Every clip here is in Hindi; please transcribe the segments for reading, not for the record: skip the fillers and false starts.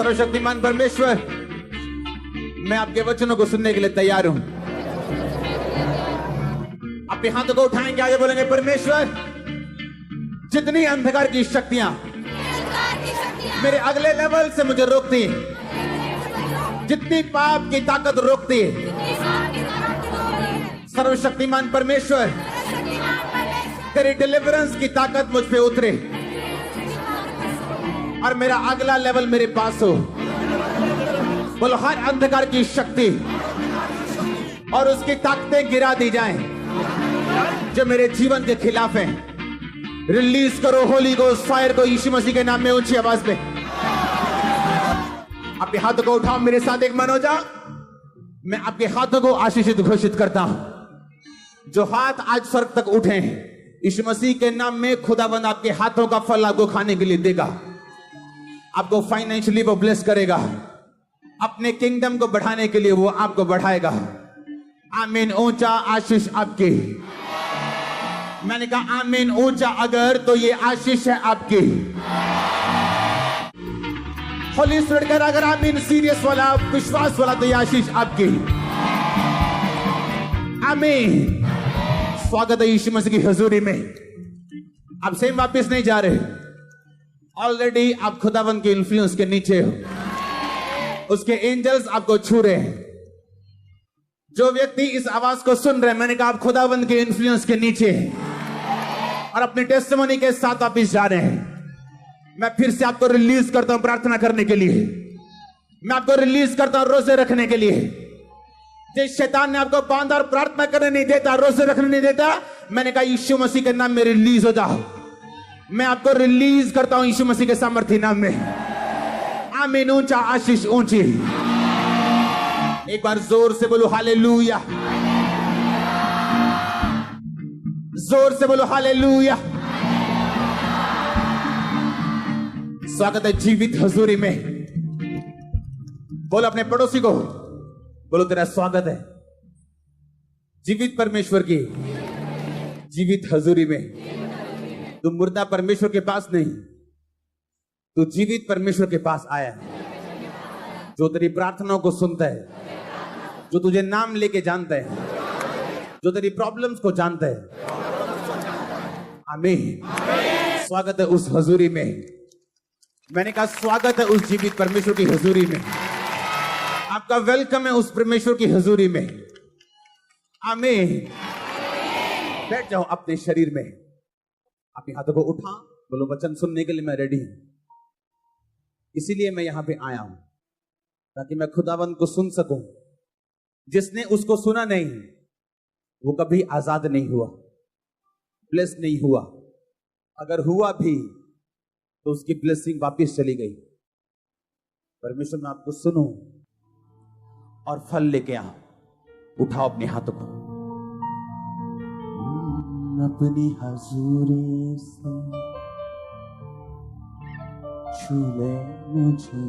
सर्वशक्तिमान परमेश्वर, मैं आपके वचनों को सुनने के लिए तैयार हूं। अपने हाथों को उठाएंगे, आगे बोलेंगे, परमेश्वर जितनी अंधकार की शक्तियां मेरे अगले लेवल से मुझे रोकती, जितनी पाप की ताकत रोकती, सर्वशक्तिमान परमेश्वर तेरी डिलीवरेंस की ताकत मुझ पे उतरे और मेरा अगला लेवल मेरे पास हो। बोलो, हर अंधकार की शक्ति और उसकी ताकतें गिरा दी जाएं जो मेरे जीवन के खिलाफ हैं। रिलीज करो होली गोस्ट फायर को यीशु मसीह के नाम में ऊंची आवाज में। आपके हाथों को उठाओ, मेरे साथ एक मन हो जाओ। मैं आपके हाथों को आशीषित घोषित करता हूं। जो हाथ आज स्वर्ग तक उठे हैं, यीशु मसीह के नाम में खुदाबंद आपके हाथों का फल आपको खाने के लिए देगा। आपको फाइनेंशियली वो ब्लेस करेगा, अपने किंगडम को बढ़ाने के लिए वो आपको बढ़ाएगा। आमीन। ऊंचा आशीष आपकी। मैंने कहा आमीन ऊंचा, अगर तो ये आशीष है आपकी। होली स्पिरिट कर अगर आमीन सीरियस वाला, विश्वास वाला, तो ये आशीष आपकी। आमीन। स्वागत है यीशु मसीह की हुजूरी में। आप सेम वापस नहीं जा रहे, ऑलरेडी आप खुदावन के इन्फ्लुएंस के नीचे हो। उसके एंजल्स आपको छू रहे हैं। जो व्यक्ति इस आवाज को सुन रहे हैं, मैंने कहा आप खुदावन के इन्फ्लुएंस के नीचे हैं और अपने टेस्टिमनी के साथ वापस जा रहे हैं। मैं फिर से आपको रिलीज करता हूं प्रार्थना करने के लिए। मैं आपको रिलीज करता हूं रोजे रखने के लिए। जिस शैतान ने आपको बांधा और प्रार्थना करने नहीं देता, रोजे रखने नहीं देता, मैंने कहा यीशु मसीह के नाम में रिलीज हो जाओ। मैं आपको रिलीज करता हूं यीशु मसीह के सामर्थ्य नाम में। आमीन। ऊंचा आशीष ऊंची। एक बार जोर से बोलो हालेलुया। जोर से बोलो हालेलुया। स्वागत है जीवित हजूरी में। बोलो अपने पड़ोसी को, बोलो तेरा स्वागत है जीवित परमेश्वर की जीवित हजूरी में। तू मुर्दा परमेश्वर के पास नहीं, तू जीवित परमेश्वर के पास आया है, जो तेरी प्रार्थनाओं को सुनता है, जो तुझे नाम लेके जानता है, जो तेरी प्रॉब्लम्स को जानता है। आमीन। स्वागत है उस हजूरी में। मैंने कहा स्वागत है उस जीवित परमेश्वर की हजूरी में। आपका वेलकम है उस परमेश्वर की हजूरी में। आमीन। बैठ जाओ अपने शरीर में। अपने हाथों को उठा, बोलो वचन सुनने के लिए मैं रेडी हूं। इसीलिए मैं यहां पे आया हूं, ताकि मैं खुदावंत को सुन सकूं। जिसने उसको सुना नहीं, वो कभी आजाद नहीं हुआ, ब्लेस नहीं हुआ। अगर हुआ भी तो उसकी ब्लेसिंग वापस चली गई। परमेश्वर, मैं आपको सुनूं और फल लेके आ। उठाओ अपने हाथों को। अपनी हजूरी से छू ले मुझे,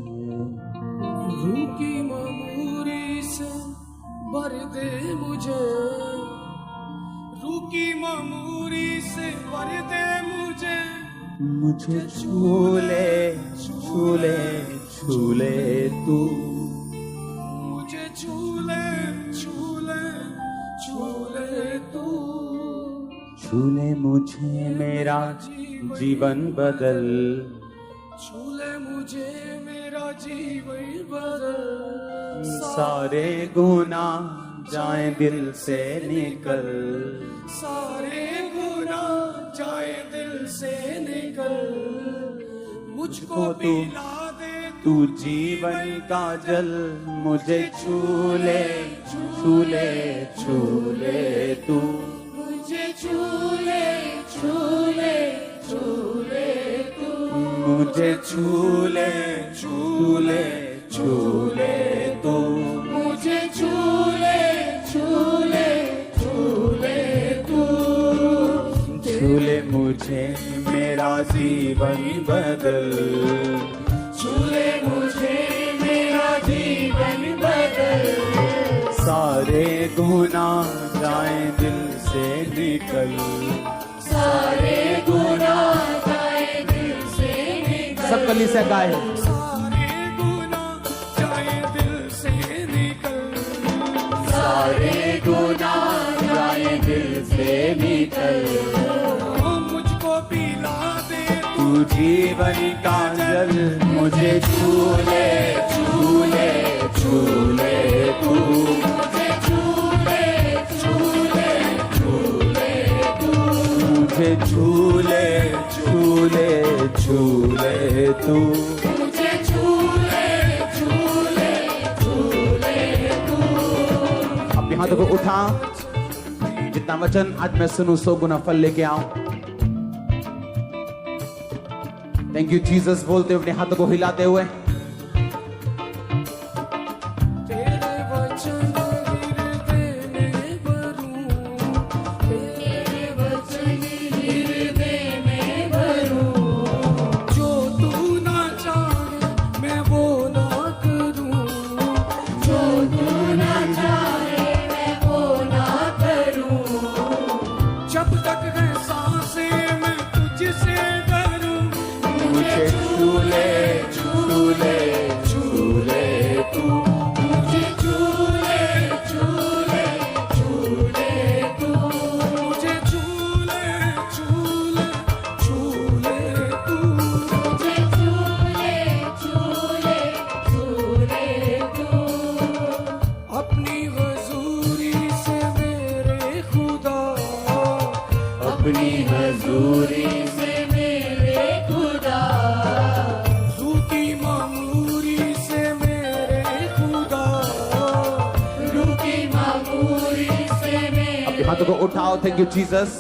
रूकी मामूरी से भर दे मुझे, रूकी मामूरी से भर दे मुझे। मुझे छू ले, छू ले, छू ले तू, मुझे छू ले, छू ले, छू ले तू। छू ले मुझे, मेरा जीवन बदल। छू ले मुझे, मेरा जीवन बदल। सारे गुनाह जाए दिल से निकल, सारे गुनाह जाए दिल से निकल। मुझको पिला दे तू जीवन का जल। मुझे छू ले, छू ले, छू ले तू, मुझे छू ले, छू ले, छू ले तू। मुझे छू ले, छू ले, छू ले तू, मुझे छू ले, छू ले, छू ले तू। छू ले मुझे, मेरा जीवन बदल। छू ले मुझे, मेरा जीवन बदल। सारे गुनाह जाए दिल से निकल, सारे गुनाह जाए दिल से निकल। सकली से गाए। सारे गुनाह सारे गुनाह जाए दिल से निकल। मुझको पिला दे तू जीवन का जल, मुझे झूले झूले झूले तू, मुझे झूले झूले झूले तू, मुझे झूले झूले झूले तू, मुझे झूले झूले झूले तू। अपने हाथों को उठा, जितना वचन आज मैं सुनूं 100 गुना फल लेके आऊं। थैंक यू जीसस बोलते हुए अपने हाथों को हिलाते हुए। तेरे वचन हृदय में भरूं, तेरे वचन हृदय में भरूं, जो तू ना चाहे मैं वो ना करूं, जो तू ना चाहे मैं वो ना करूं, जब तक है सांसें मैं तुझसे डरूं। मुझे झूले झूले झूले तू, मुझे झूले झूले झूले तू, मुझे झूले झूले झूले तू, मुझे झूले झूले झूले तू। अपनी हजूरी से मेरे खुदा, अपनी हजूरी से मेरे खुदा, रूह की मामूरी से मेरे खुदा, रूह की मामूरी से मेरे। अपने हाथों को उठाओ। Thank you Jesus.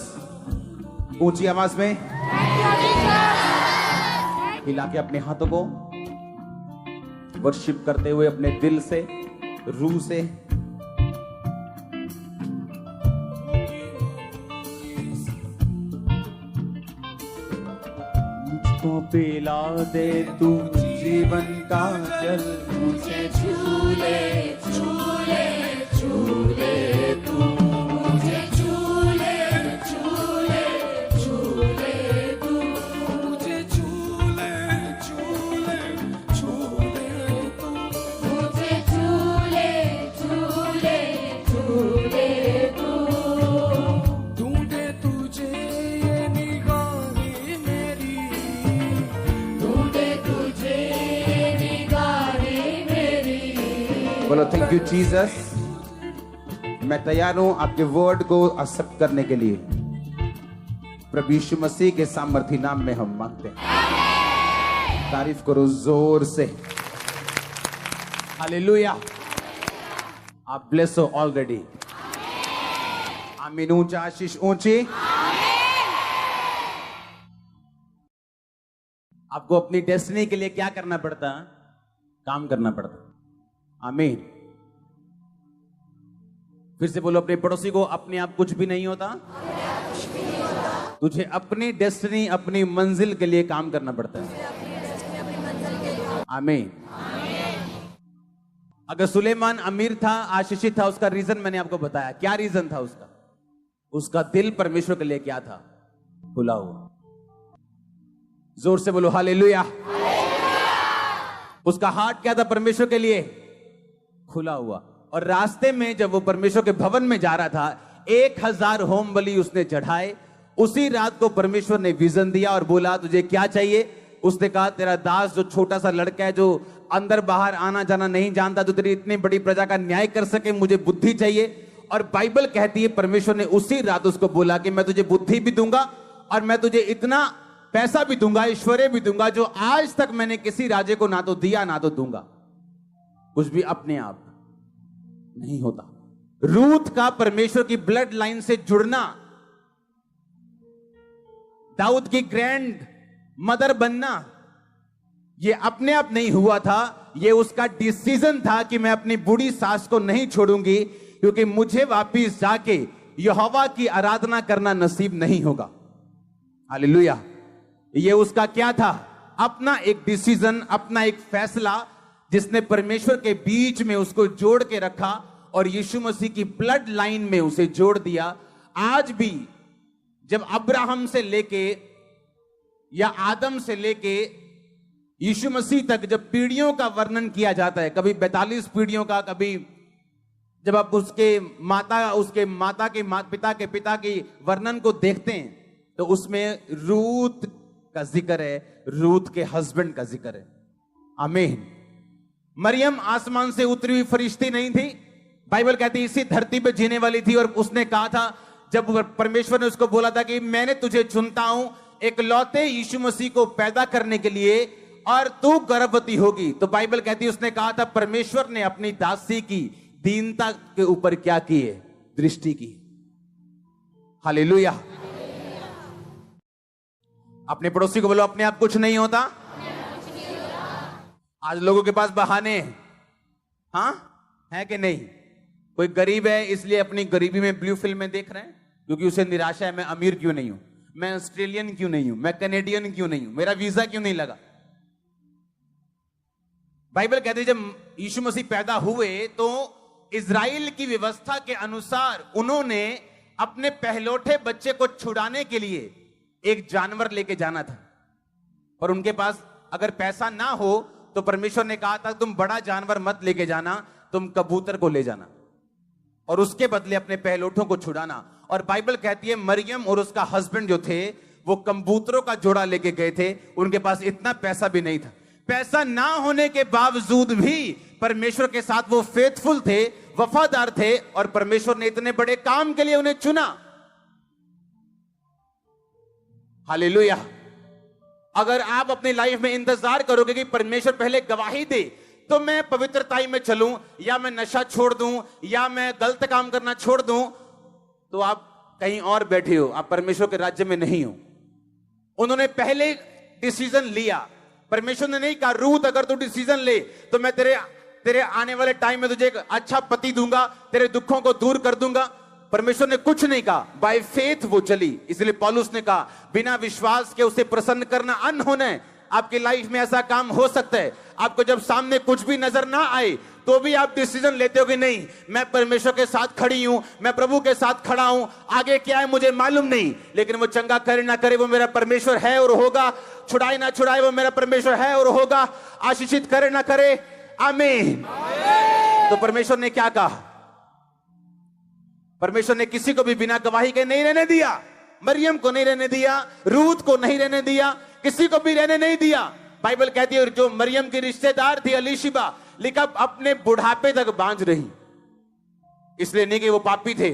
ऊंची आवाज में हिला के अपने हाथों को वर्शिप करते हुए अपने दिल से, रूह से। मुझको पिला दे तू जीवन का जल, मुझे झूले झूले झूले तू, मुझे झूले झूले झूले तू, मुझे झूले झूले झूले तू, मुझे झूले झूले झूले तू। ढूंढे तुझे ये निगाहें मेरी, ढूंढे तुझे ये निगाहें मेरी। बोलो थैंक यू जीसस। मैं तैयार हूं आपके वर्ड को एक्सेप्ट करने के लिए। प्रभु यीशु मसीह के सामर्थी नाम में हम मांगते हैं। तारीफ करो जोर से। हालेलुया। आप ब्लेस हो ऑलरेडी। आमीन। ऊंचा आशीष ऊंची। आपको अपनी डेस्टिनी के लिए क्या करना पड़ता है? काम करना पड़ता। आमीन। फिर से बोलो अपने पड़ोसी को, अपने आप कुछ भी नहीं होता। तुझे अपनी डेस्टिनी, अपनी मंजिल के लिए काम करना पड़ता है। आमीन। अगर सुलेमान अमीर था, आशीषित था, उसका रीजन मैंने आपको बताया। क्या रीजन था उसका? उसका दिल परमेश्वर के लिए क्या था? खुला हुआ। जोर से बोलो हालेलुया। उसका हार्ट क्या था परमेश्वर के लिए? खुला हुआ। और रास्ते में जब वो परमेश्वर के भवन में जा रहा था, 1000 होम बलि उसने चढ़ाए। उसी रात को परमेश्वर ने विजन दिया और बोला तुझे क्या चाहिए? उसने कहा तेरा दास जो छोटा सा लड़का है, जो अंदर बाहर आना जाना नहीं जानता, तो तेरी इतनी बड़ी प्रजा का न्याय कर सके, मुझे बुद्धि चाहिए। और बाइबल कहती है परमेश्वर ने उसी रात उसको बोला कि मैं तुझे बुद्धि भी दूंगा और मैं तुझे इतना पैसा भी दूंगा, ऐश्वर्य भी दूंगा, जो आज तक मैंने किसी राजे को ना तो दिया ना तो दूंगा। कुछ भी अपने आप नहीं होता। रूथ का परमेश्वर की ब्लड लाइन से जुड़ना, दाऊद की ग्रैंड मदर बनना, यह अपने आप नहीं हुआ था। यह उसका डिसीजन था कि मैं अपनी बूढ़ी सास को नहीं छोड़ूंगी, क्योंकि मुझे वापिस जाके यहोवा की आराधना करना नसीब नहीं होगा। हालेलुया। यह उसका क्या था? अपना एक डिसीजन, अपना एक फैसला, जिसने परमेश्वर के बीच में उसको जोड़ के रखा और यीशु मसीह की ब्लड लाइन में उसे जोड़ दिया। आज भी जब अब्राहम से लेके या आदम से लेके यीशु मसीह तक जब पीढ़ियों का वर्णन किया जाता है, कभी 42 पीढ़ियों का, कभी जब आप पिता के पिता की वर्णन को देखते हैं तो उसमें रूत का जिक्र है, रूत के हस्बैंड का जिक्र है। आमीन। मरियम आसमान से उतरी हुई फरिश्ती नहीं थी। बाइबल कहती है इसी धरती पे जीने वाली थी, और उसने कहा था, जब परमेश्वर ने उसको बोला था कि मैंने तुझे चुनता हूं एक लौते यीशु मसीह को पैदा करने के लिए, और तू गर्भवती होगी, तो बाइबल कहती है उसने कहा था परमेश्वर ने अपनी दासी की दीनता के ऊपर क्या की है? दृष्टि की। हालेलुया। अपने पड़ोसी को बोलो अपने आप कुछ नहीं होता। आज लोगों के पास बहाने हैं, हाँ है कि नहीं? कोई गरीब है इसलिए अपनी गरीबी में ब्लू फिल्में देख रहे हैं, क्योंकि उसे निराशा है, मैं अमीर क्यों नहीं हूं, मैं ऑस्ट्रेलियन क्यों नहीं हूं, मैं कनेडियन क्यों नहीं हूं, मेरा वीजा क्यों नहीं लगा। बाइबल कहती है जब यीशु मसीह पैदा हुए तो इजराइल की व्यवस्था के अनुसार उन्होंने अपने पहलौठे बच्चे को छुड़ाने के लिए एक जानवर लेके जाना था, और उनके पास अगर पैसा ना हो तो परमेश्वर ने कहा था तुम बड़ा जानवर मत लेके जाना, तुम कबूतर को ले जाना और उसके बदले अपने पहलौठों को छुड़ाना। और बाइबल कहती है मरियम और उसका हस्बैंड जो थे वो कबूतरों का जोड़ा लेके गए थे, उनके पास इतना पैसा भी नहीं था। पैसा ना होने के बावजूद भी परमेश्वर के साथ वो फेथफुल थे, वफादार थे, और परमेश्वर ने इतने बड़े काम के लिए उन्हें चुना। हालेलुया। अगर आप अपनी लाइफ में इंतजार करोगे कि परमेश्वर पहले गवाही दे तो मैं पवित्रताई में चलूं, या मैं नशा छोड़ दूं, या मैं गलत काम करना छोड़ दूं, तो आप कहीं और बैठे हो, आप परमेश्वर के राज्य में नहीं हो। उन्होंने पहले डिसीजन लिया। परमेश्वर ने नहीं कहा रूथ अगर तू डिसीजन ले तो मैं तेरे आने वाले टाइम में तुझे एक अच्छा पति दूंगा, तेरे दुखों को दूर कर दूंगा। परमेश्वर ने कुछ नहीं कहा, बाय फेथ वो चली। इसलिए पौलुस ने कहा बिना विश्वास के उसे प्रसन्न करना अनहोना है। आपकी लाइफ में ऐसा काम हो सकता है, आपको जब सामने कुछ भी नजर ना आए तो भी आप डिसीजन लेते हो कि नहीं मैं परमेश्वर के साथ खड़ी हूं, मैं प्रभु के साथ खड़ा हूं, आगे क्या है मुझे मालूम नहीं, लेकिन वो चंगा करे ना करे वो मेरा परमेश्वर है और होगा, छुड़ाए ना छुड़ाए वो मेरा परमेश्वर है और होगा, आशीषित करे ना करे, आमीन। तो परमेश्वर ने क्या कहा? परमेश्वर ने किसी को भी बिना गवाही के नहीं रहने दिया। मरियम को नहीं रहने दिया, रूथ को नहीं रहने दिया, किसी को भी रहने नहीं दिया। बाइबल कहती है जो मरियम की रिश्तेदार थी अलीशिबा, लिखा अपने बुढ़ापे तक बांझ रही, इसलिए नहीं कि वो पापी थे।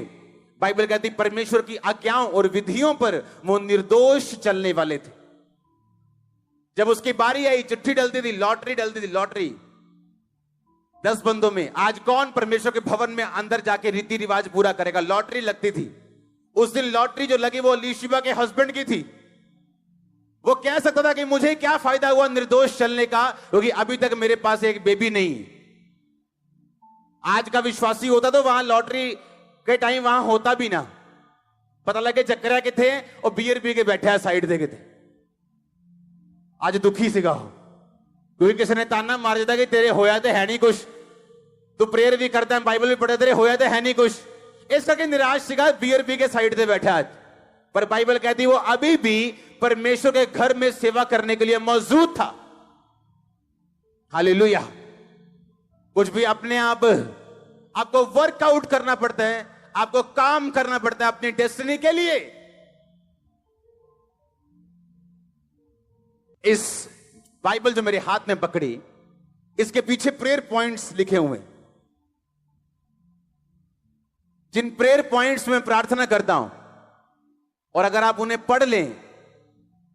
बाइबल कहती परमेश्वर की आज्ञाओं और विधियों पर वो निर्दोष चलने वाले थे। जब उसकी बारी आई चिट्ठी डलती थी, लॉटरी डलती थी, लॉटरी 10 बंदों में। आज कौन परमेश्वर के भवन में अंदर जाके रीति रिवाज पूरा करेगा? लॉटरी लगती थी। उस दिन लॉटरी जो लगी वो अलीशिबा के हस्बैंड की थी। वो कह सकता था कि मुझे क्या फायदा हुआ निर्दोष चलने का, क्योंकि अभी तक मेरे पास एक बेबी नहीं है। आज का विश्वासी होता तो वहां लॉटरी के टाइम वहां होता भी ना, पता लगे चक्करा के थे और बियर पी के बैठे है साइड देखे थे। आज दुखी सिगा हो, क्योंकि किसी ने ताना मार देता कि तेरे होया तो है नहीं कुछ, तू प्रेयर भी करता है, बाइबल भी पढ़ता, तेरे होया तो है नहीं कुछ, इस करके निराश सिगा बियर पी के साइड से बैठा आज। पर बाइबल कहती वो अभी भी परमेश्वर के घर में सेवा करने के लिए मौजूद था। हालेलुया। कुछ भी अपने आप आपको वर्कआउट करना पड़ता है, आपको काम करना पड़ता है अपनी डेस्टिनी के लिए। इस बाइबल जो मेरे हाथ में पकड़ी, इसके पीछे प्रेयर पॉइंट्स लिखे हुए, जिन प्रेयर पॉइंट्स में प्रार्थना करता हूं, और अगर आप उन्हें पढ़ लें,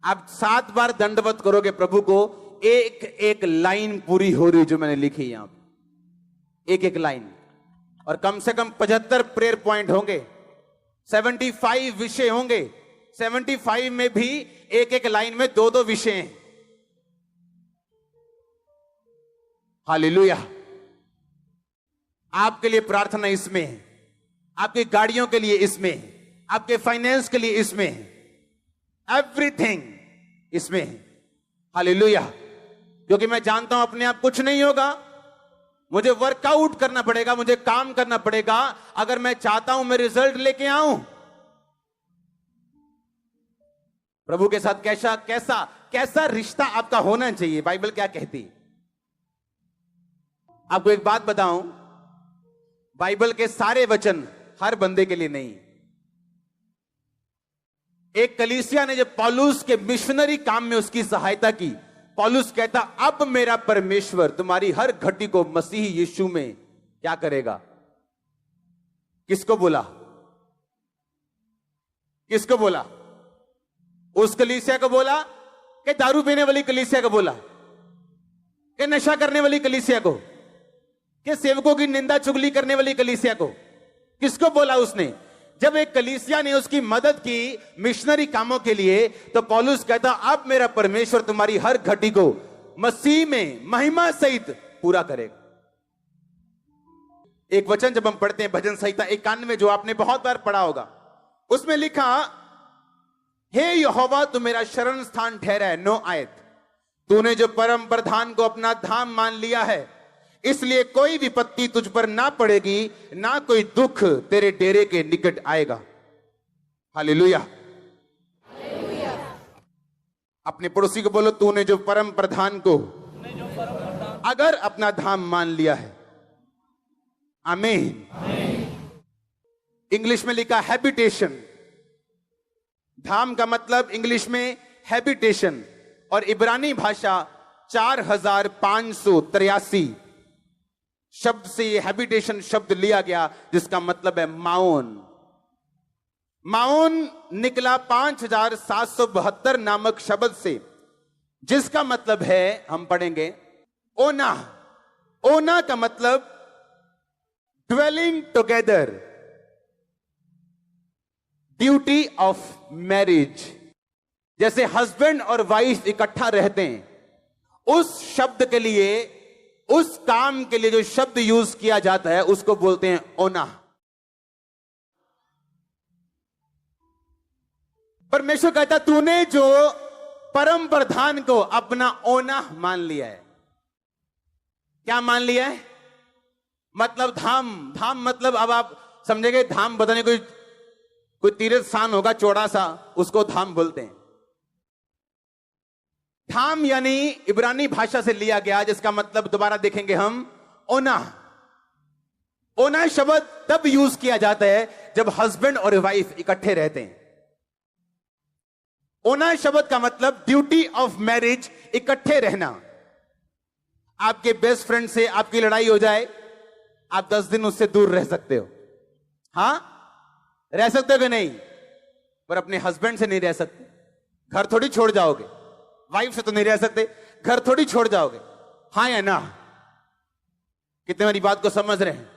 आप 7 बार दंडवत करोगे प्रभु को, एक एक लाइन पूरी हो रही जो मैंने लिखी यहां पे, एक एक लाइन। और कम से कम 75 प्रेयर पॉइंट होंगे, 75 विषय होंगे। 75 में भी एक एक लाइन में 2-2 विषय हैं। हालेलुया। आपके लिए प्रार्थना इसमें है, आपकी गाड़ियों के लिए इसमें है, आपके फाइनेंस के लिए इसमें है, एवरीथिंग इसमें है। हालेलुया। क्योंकि मैं जानता हूं अपने आप कुछ नहीं होगा, मुझे वर्कआउट करना पड़ेगा, मुझे काम करना पड़ेगा अगर मैं चाहता हूं मैं रिजल्ट लेके आऊं। प्रभु के साथ कैसा कैसा कैसा रिश्ता आपका होना चाहिए, बाइबल क्या कहती है? आपको एक बात बताऊं, बाइबल के सारे वचन हर बंदे के लिए नहीं। एक कलीसिया ने जब पौलुस के मिशनरी काम में उसकी सहायता की, पौलुस कहता अब मेरा परमेश्वर तुम्हारी हर घटी को मसीही यीशु में क्या करेगा। किसको बोला? किसको बोला? उस कलीसिया को बोला कि दारू पीने वाली कलीसिया को बोला, कि नशा करने वाली कलीसिया को, कि सेवकों की निंदा चुगली करने वाली कलीसिया को? किसको बोला उसने? जब एक कलीसिया ने उसकी मदद की मिशनरी कामों के लिए, तो पौलुस कहता अब मेरा परमेश्वर तुम्हारी हर घटी को मसीह में महिमा सहित पूरा करेगा। एक वचन जब हम पढ़ते हैं भजन संहिता 91 जो आपने बहुत बार पढ़ा होगा, उसमें लिखा हे यहोवा तू मेरा शरण स्थान ठहरा है। 9 आयत, तूने जो परम प्रधान को अपना धाम मान लिया है, इसलिए कोई विपत्ति तुझ पर ना पड़ेगी, ना कोई दुख तेरे डेरे के निकट आएगा। हालेलुया। अपने पड़ोसी को बोलो तूने जो परम प्रधान को अगर अपना धाम मान लिया है। आमीन। इंग्लिश में लिखा हैबिटेशन। धाम का मतलब इंग्लिश में हैबिटेशन, और इब्रानी भाषा 4583 शब्द से ये हैबिटेशन शब्द लिया गया, जिसका मतलब है माओन। माओन निकला 5772 नामक शब्द से, जिसका मतलब है, हम पढ़ेंगे, ओना। ओना का मतलब dwelling together, duty of marriage. जैसे हस्बैंड और वाइफ इकट्ठा रहते हैं, उस शब्द के लिए, उस काम के लिए जो शब्द यूज किया जाता है उसको बोलते हैं ओना। परमेश्वर कहता तूने जो परम प्रधान को अपना ओना मान लिया है। क्या मान लिया है? मतलब धाम। धाम मतलब अब आप समझेंगे, धाम बताने कोई तीर्थ स्थान होगा चौड़ा सा, उसको धाम बोलते हैं। धाम यानी इब्रानी भाषा से लिया गया, जिसका मतलब दोबारा देखेंगे हम, ओना। ओना शब्द तब यूज किया जाता है जब हस्बैंड और वाइफ इकट्ठे रहते हैं। ओना शब्द का मतलब ड्यूटी ऑफ मैरिज, इकट्ठे रहना। आपके बेस्ट फ्रेंड से आपकी लड़ाई हो जाए, आप 10 दिन उससे दूर रह सकते हो। हां, रह सकते हो कि नहीं? पर अपने हस्बैंड से नहीं रह सकते। घर थोड़ी छोड़ जाओगे। वाइफ से तो नहीं रह सकते, घर थोड़ी छोड़ जाओगे। हां या ना? कितने मेरी बात को समझ रहे हैं?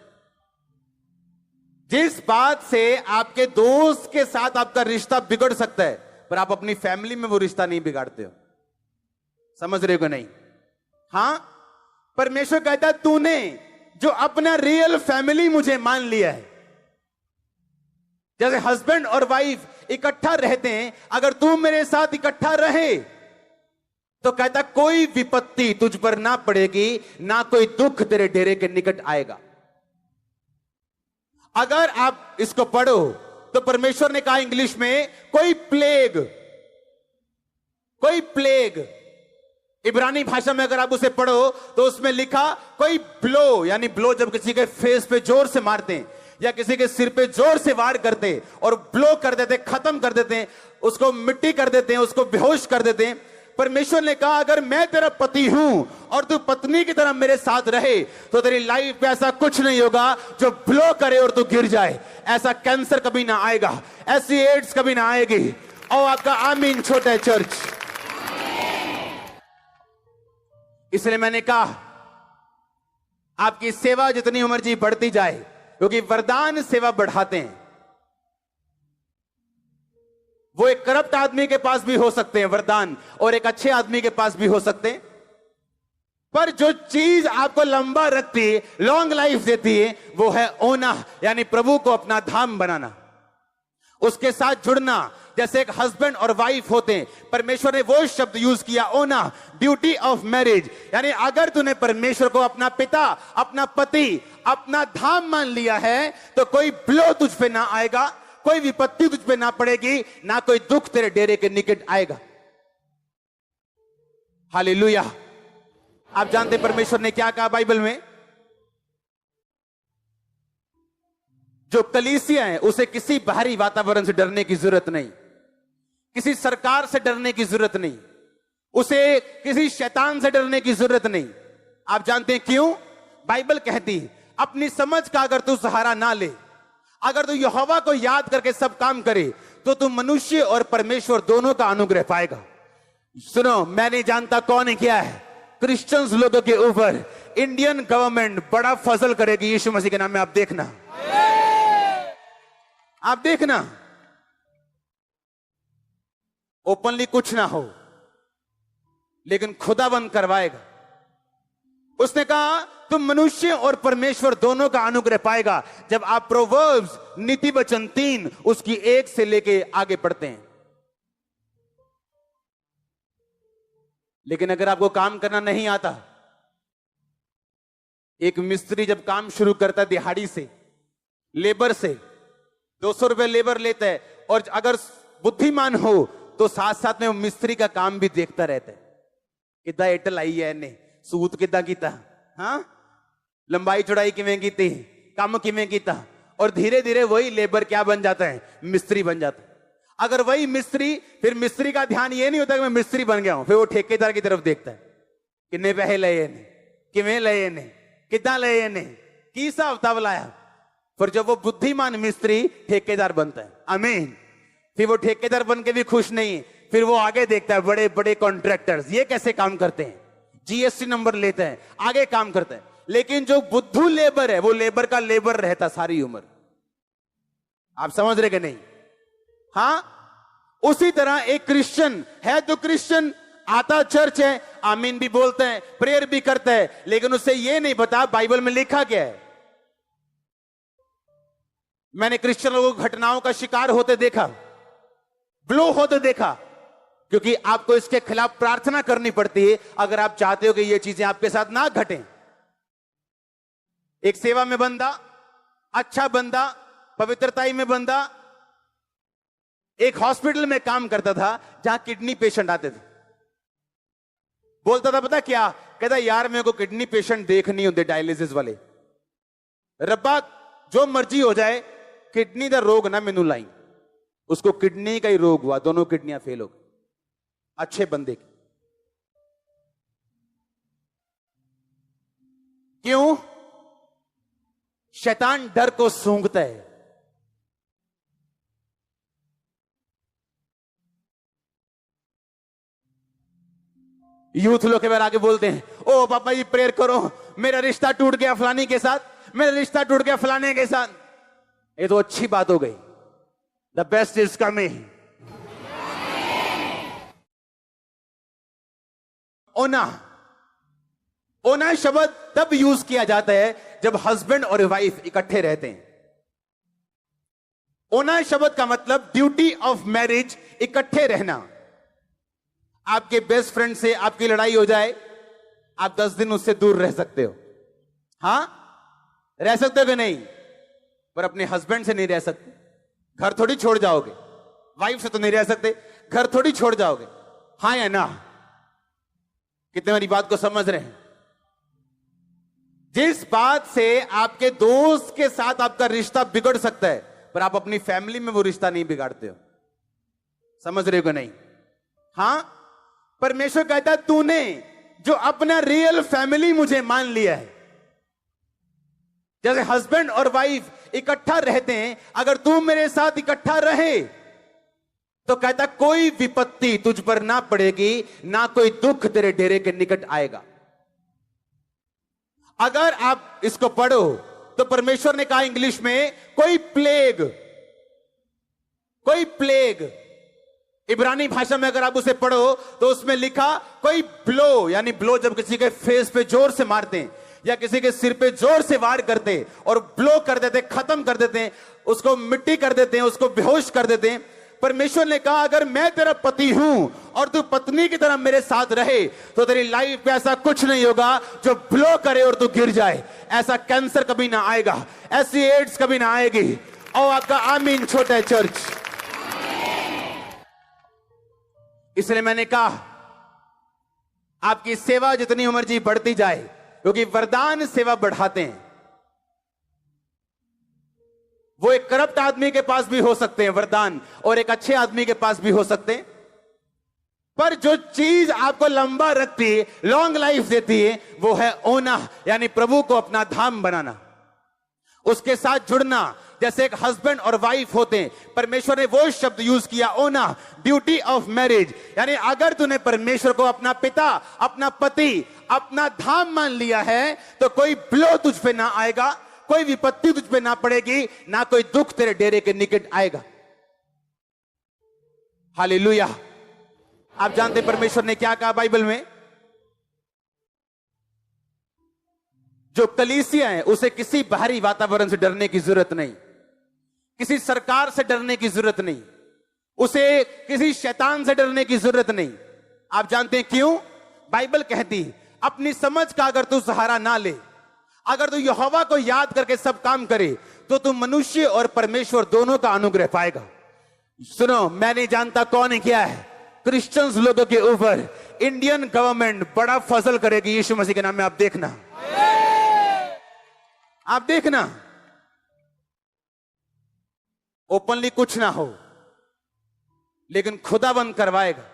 जिस बात से आपके दोस्त के साथ आपका रिश्ता बिगड़ सकता है, पर आप अपनी फैमिली में वो रिश्ता नहीं बिगाड़ते हो। समझ रहे हो कि नहीं? हां, परमेश्वर कहता है तूने जो अपना रियल फैमिली मुझे मान लिया है। जैसे हस्बैंड और वाइफ इकट्ठा रहते हैं, अगर तू मेरे साथ इकट्ठा रहे तो कहता कोई विपत्ति तुझ पर ना पड़ेगी, ना कोई दुख तेरे डेरे के निकट आएगा। अगर आप इसको पढ़ो तो परमेश्वर ने कहा इंग्लिश में कोई प्लेग, इब्रानी भाषा में अगर आप उसे पढ़ो तो उसमें लिखा कोई ब्लो, यानी ब्लो जब किसी के फेस पे जोर से मारते हैं या किसी के सिर पे जोर से वार करते और ब्लो कर देते, खत्म कर देते हैं, उसको मिट्टी कर देते हैं, उसको बेहोश कर देते हैं। परमेश्वर ने कहा अगर मैं तेरा पति हूं और तू पत्नी की तरह मेरे साथ रहे तो तेरी लाइफ पे ऐसा कुछ नहीं होगा जो ब्लो करे और तू गिर जाए। ऐसा कैंसर कभी ना आएगा, ऐसी एड्स कभी ना आएगी। और आपका आमीन छोटा है चर्च। इसलिए मैंने कहा आपकी सेवा जितनी उम्र जी बढ़ती जाए, क्योंकि वरदान सेवा बढ़ाते हैं। वो एक करप्ट आदमी के पास भी हो सकते हैं वरदान, और एक अच्छे आदमी के पास भी हो सकते हैं, पर जो चीज आपको लंबा रखती है, लॉन्ग लाइफ देती है, वो है ओना, यानी प्रभु को अपना धाम बनाना, उसके साथ जुड़ना। जैसे एक हस्बैंड और वाइफ होते हैं, परमेश्वर ने वो शब्द यूज किया ओना, ड्यूटी ऑफ मैरिज। यानी अगर तूने परमेश्वर को अपना पिता, अपना पति, अपना धाम मान लिया है तो कोई ब्लो तुझ पे ना आएगा, कोई विपत्ति तुझ पे ना पड़ेगी, ना कोई दुख तेरे डेरे के निकट आएगा। हालेलुया। आप जानते परमेश्वर ने क्या कहा बाइबल में? जो कलीसिया है उसे किसी बाहरी वातावरण से डरने की जरूरत नहीं, किसी सरकार से डरने की जरूरत नहीं, उसे किसी शैतान से डरने की जरूरत नहीं। आप जानते हैं क्यों? बाइबल कहती है अपनी समझ का अगर तू सहारा ना ले, अगर तू यहोवा को याद करके सब काम करे, तो तू मनुष्य और परमेश्वर दोनों का अनुग्रह पाएगा। सुनो, मैं नहीं जानता कौन है क्या है, क्रिश्चियंस लोगों के ऊपर इंडियन गवर्नमेंट बड़ा फजल करेगी यीशु मसीह के नाम में। आप देखना, आप देखना, ओपनली कुछ ना हो लेकिन खुदाबंद करवाएगा। उसने कहा तुम मनुष्य और परमेश्वर दोनों का अनुग्रह पाएगा जब आप प्रोवर्ब्स नीति वचन 3 उसकी 1 से लेके आगे पढ़ते हैं। लेकिन अगर आपको काम करना नहीं आता, एक मिस्त्री जब काम शुरू करता है दिहाड़ी से, लेबर से 200 रुपए लेबर लेता है, और अगर बुद्धिमान हो तो साथ साथ में वो मिस्त्री का काम भी देखता रहता है। कितना एटल आई है ने सूत कितना कीता, हाँ लंबाई चौड़ाई किवें कीती, काम किवें कीता, और धीरे धीरे वही लेबर क्या बन जाता है, मिस्त्री बन जाता है। अगर वही मिस्त्री, फिर मिस्त्री का ध्यान ये नहीं होता कि मैं मिस्त्री बन गया हूं, फिर वो ठेकेदार की तरफ देखता है, कितने पैसे लए ने, किवें लए ने, कितना लए ने, की हिसाब किताब लाया। फिर जब वो बुद्धिमान मिस्त्री ठेकेदार बनता है, आमीन, फिर वो ठेकेदार बन के भी खुश नहीं, फिर वो आगे देखता है बड़े बड़े कॉन्ट्रैक्टर्स ये कैसे काम करते हैं, जीएसटी नंबर लेते हैं, आगे काम करते हैं। लेकिन जो बुद्धू लेबर है वो लेबर का लेबर रहता सारी उम्र। आप समझ रहे कि नहीं? हां, उसी तरह एक क्रिश्चियन है तो क्रिश्चियन आता चर्च है, आमीन भी बोलते हैं, प्रेयर भी करता है, लेकिन उसे ये नहीं पता बाइबल में लिखा क्या है। मैंने क्रिश्चियन लोगों को घटनाओं का शिकार होते देखा, ब्लो होते देखा, क्योंकि आपको इसके खिलाफ प्रार्थना करनी पड़ती है अगर आप चाहते हो कि ये चीजें आपके साथ ना घटें। एक सेवा में बंदा, अच्छा बंदा, पवित्रताई में बंदा एक हॉस्पिटल में काम करता था जहां किडनी पेशेंट आते थे। बोलता था पता क्या, कहता यार मेरे को किडनी पेशेंट देख नहीं होते डायलिसिस वाले, रब्बा जो मर्जी हो जाए किडनी का रोग ना मैनू लाई। उसको किडनी का ही रोग हुआ, दोनों किडनियां फेल हो गई अच्छे बंदे की। क्यों? शैतान डर को सूंघता है। यूथ लोग के बारे आगे बोलते हैं, ओ पापा जी प्रेयर करो, मेरा रिश्ता टूट गया फलानी के साथ, मेरा रिश्ता टूट गया फलाने के साथ। ये तो अच्छी बात हो गई, द बेस्ट इज कमिंग। ओना, ओना शब्द तब यूज किया जाता है जब हस्बैंड और वाइफ इकट्ठे रहते हैं। ओना शब्द का मतलब ड्यूटी ऑफ मैरिज, इकट्ठे रहना। आपके बेस्ट फ्रेंड से आपकी लड़ाई हो जाए, आप 10 दिन उससे दूर रह सकते हो, हां रह सकते हो कि नहीं, पर अपने हस्बैंड से नहीं रह सकते। घर थोड़ी छोड़ जाओगे, वाइफ से तो नहीं रह सकते, घर थोड़ी छोड़ जाओगे, हां या ना? कितने मेरी बात को समझ रहे हैं? जिस बात से आपके दोस्त के साथ आपका रिश्ता बिगड़ सकता है, पर आप अपनी फैमिली में वो रिश्ता नहीं बिगाड़ते हो। समझ रहे हो कि नहीं? हां, परमेश्वर कहता है तूने जो अपना रियल फैमिली मुझे मान लिया है, जैसे हस्बैंड और वाइफ इकट्ठा रहते हैं, अगर तू मेरे साथ इकट्ठा रहे तो कहता कोई विपत्ति तुझ पर ना पड़ेगी, ना कोई दुख तेरे डेरे के निकट आएगा। अगर आप इसको पढ़ो तो परमेश्वर ने कहा इंग्लिश में कोई प्लेग, कोई प्लेग, इब्रानी भाषा में अगर आप उसे पढ़ो तो उसमें लिखा कोई ब्लो, यानी ब्लो जब किसी के फेस पे जोर से मारते हैं या किसी के सिर पे जोर से वार करते हैं और ब्लो कर देते, खत्म कर देते हैं, उसको मिट्टी कर देते हैं, उसको बेहोश कर देते हैं। परमेश्वर ने कहा अगर मैं तेरा पति हूं और तू पत्नी की तरह मेरे साथ रहे तो तेरी लाइफ में ऐसा कुछ नहीं होगा जो ब्लो करे और तू गिर जाए। ऐसा कैंसर कभी ना आएगा, ऐसी एड्स कभी ना आएगी। और आपका आमीन छोटा चर्च। इसलिए मैंने कहा आपकी सेवा जितनी उम्र जी बढ़ती जाए, क्योंकि वरदान सेवा बढ़ाते हैं। वो एक करप्ट आदमी के पास भी हो सकते हैं वरदान, और एक अच्छे आदमी के पास भी हो सकते हैं। पर जो चीज आपको लंबा रखती है, लॉन्ग लाइफ देती है, वो है ओना, यानी प्रभु को अपना धाम बनाना, उसके साथ जुड़ना। जैसे एक हस्बैंड और वाइफ होते हैं, परमेश्वर ने वो शब्द यूज किया, ओना, ड्यूटी ऑफ मैरिज। यानी अगर तूने परमेश्वर को अपना पिता, अपना पति, अपना धाम मान लिया है, तो कोई ब्लो तुझ पे ना आएगा, कोई विपत्ति तुझ पे ना पड़ेगी, ना कोई दुख तेरे डेरे के निकट आएगा। हालेलुया। आप जानते हैं परमेश्वर ने क्या कहा बाइबल में? जो कलीसिया है उसे किसी बाहरी वातावरण से डरने की जरूरत नहीं, किसी सरकार से डरने की जरूरत नहीं, उसे किसी शैतान से डरने की जरूरत नहीं। आप जानते हैं क्यों? बाइबल कहती अपनी समझ का अगर तू सहारा ना ले, अगर तू यहोवा को याद करके सब काम करे, तो तू मनुष्य और परमेश्वर दोनों का अनुग्रह पाएगा। सुनो, मैं नहीं जानता कौन है क्या है, क्रिश्चियंस लोगों के ऊपर इंडियन गवर्नमेंट बड़ा फजल करेगी यीशु मसीह के नाम में। आप देखना, आप देखना, ओपनली कुछ ना हो, लेकिन खुदाबंद करवाएगा।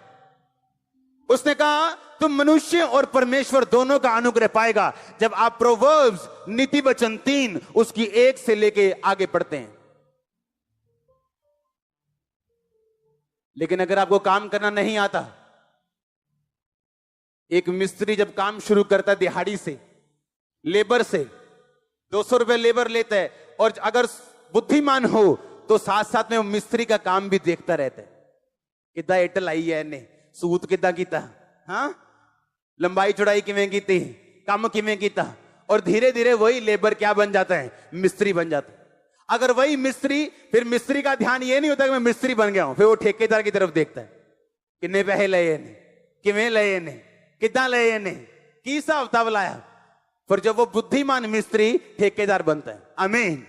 उसने कहा तुम मनुष्य और परमेश्वर दोनों का अनुग्रह पाएगा जब आप प्रोवर्ब्स, नीति वचन 3 उसकी 1 से लेके आगे पढ़ते हैं। लेकिन अगर आपको काम करना नहीं आता, एक मिस्त्री जब काम शुरू करता है दिहाड़ी से, लेबर से 200 रुपए लेबर लेता है, और अगर बुद्धिमान हो तो साथ साथ में वो मिस्त्री का काम भी देखता रहता है, कितना एटल आई है ने, सूत कितना कीता, हाँ, लंबाई चौड़ाई किवें कीती, काम किवें कीता, और धीरे धीरे वही लेबर क्या बन जाता है? मिस्त्री बन जाता है। अगर वही मिस्त्री, फिर मिस्त्री का ध्यान ये नहीं होता कि मैं मिस्त्री बन गया हूं, फिर वो ठेकेदार की तरफ देखता है, कितने पैसे लए ने, किवें लए ने, कितना लए ने, की हिसाब किताब लाया। फिर जब वो बुद्धिमान मिस्त्री ठेकेदार बनता है, आमीन,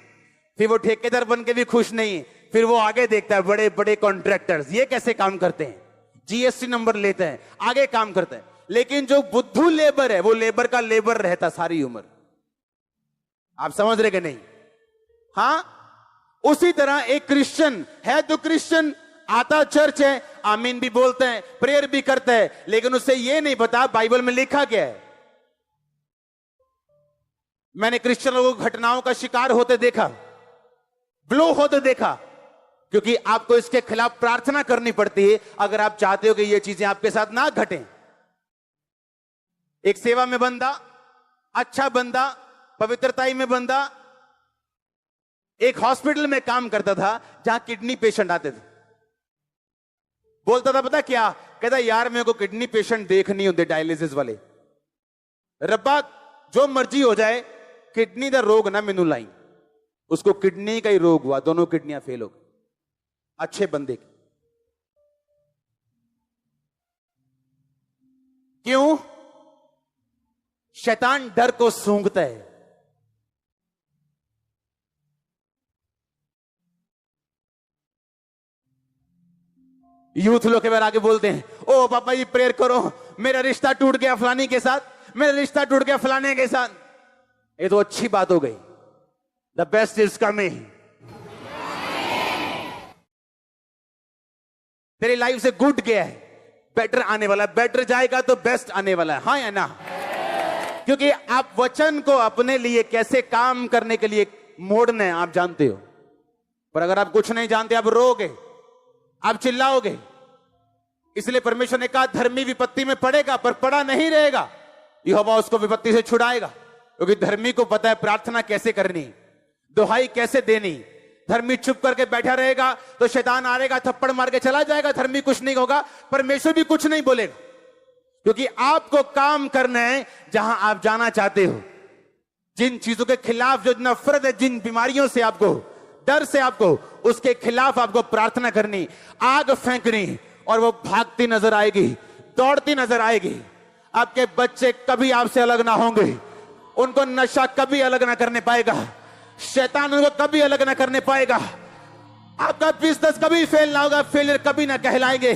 फिर वो ठेकेदार बन के भी खुश नहीं है, फिर वो आगे देखता है बड़े बड़े कॉन्ट्रैक्टर्स ये कैसे काम करते हैं, जीएसटी नंबर लेते हैं, आगे काम करते हैं। लेकिन जो बुद्धू लेबर है, वो लेबर का लेबर रहता सारी उम्र। आप समझ रहे कि नहीं? हाँ, उसी तरह एक क्रिश्चियन है तो क्रिश्चियन आता चर्च है, आमीन भी बोलते हैं, प्रेयर भी करता है, लेकिन उसे ये नहीं पता बाइबल में लिखा क्या है। मैंने क्रिश्चियन लोगों को घटनाओं का शिकार होते देखा, ब्लो होते देखा, क्योंकि आपको इसके खिलाफ प्रार्थना करनी पड़ती है अगर आप चाहते हो कि ये चीजें आपके साथ ना घटें। एक सेवा में बंदा, अच्छा बंदा, पवित्रताई में बंदा, एक हॉस्पिटल में काम करता था जहां किडनी पेशेंट आते थे। बोलता था पता क्या, कहता यार मेरे को किडनी पेशेंट देख नहीं होते डायलिसिस वाले, रब्बा जो मर्जी हो जाए किडनी का रोग ना मैनू लाई। उसको किडनी का ही रोग हुआ, दोनों किडनियां फेल हो गई, अच्छे बंदे की। क्यों? शैतान डर को सूंघता है। यूथ लोग के बारे आगे बोलते हैं, ओ पापा जी प्रेयर करो, मेरा रिश्ता टूट गया फलानी के साथ, मेरा रिश्ता टूट गया फलाने के साथ। ये तो अच्छी बात हो गई, द बेस्ट इज कमिंग। तेरी लाइफ से गुड गया है, बेटर आने वाला है, बेटर जाएगा तो बेस्ट आने वाला है, हाँ या ना? क्योंकि आप वचन को अपने लिए कैसे काम करने के लिए मोड़ना है आप जानते हो। पर अगर आप कुछ नहीं जानते, आप रोगे, आप चिल्लाओगे। इसलिए परमेश्वर ने कहा धर्मी विपत्ति में पड़ेगा पर पड़ा नहीं रहेगा, यहोवा उसको विपत्ति से छुड़ाएगा। क्योंकि धर्मी को पता है प्रार्थना कैसे करनी, दुहाई कैसे देनी। धर्मी चुप करके बैठा रहेगा तो शैतान आएगा, थप्पड़ मार के चला जाएगा, धर्मी कुछ नहीं होगा, परमेश्वर भी कुछ नहीं बोलेगा। क्योंकि आपको काम करना है जहां आप जाना चाहते हो। जिन चीजों के खिलाफ जो नफरत है, जिन बीमारियों से आपको डर से, आपको उसके खिलाफ आपको प्रार्थना करनी, आग फेंकनी, और वो भागती नजर आएगी, दौड़ती नजर आएगी। आपके बच्चे कभी आपसे अलग ना होंगे, उनको नशा कभी अलग ना करने पाएगा, शैतान उनको कभी अलग ना करने पाएगा। आपका बिजनेस कभी फेल ना होगा, फेलियर कभी ना कहलाएंगे।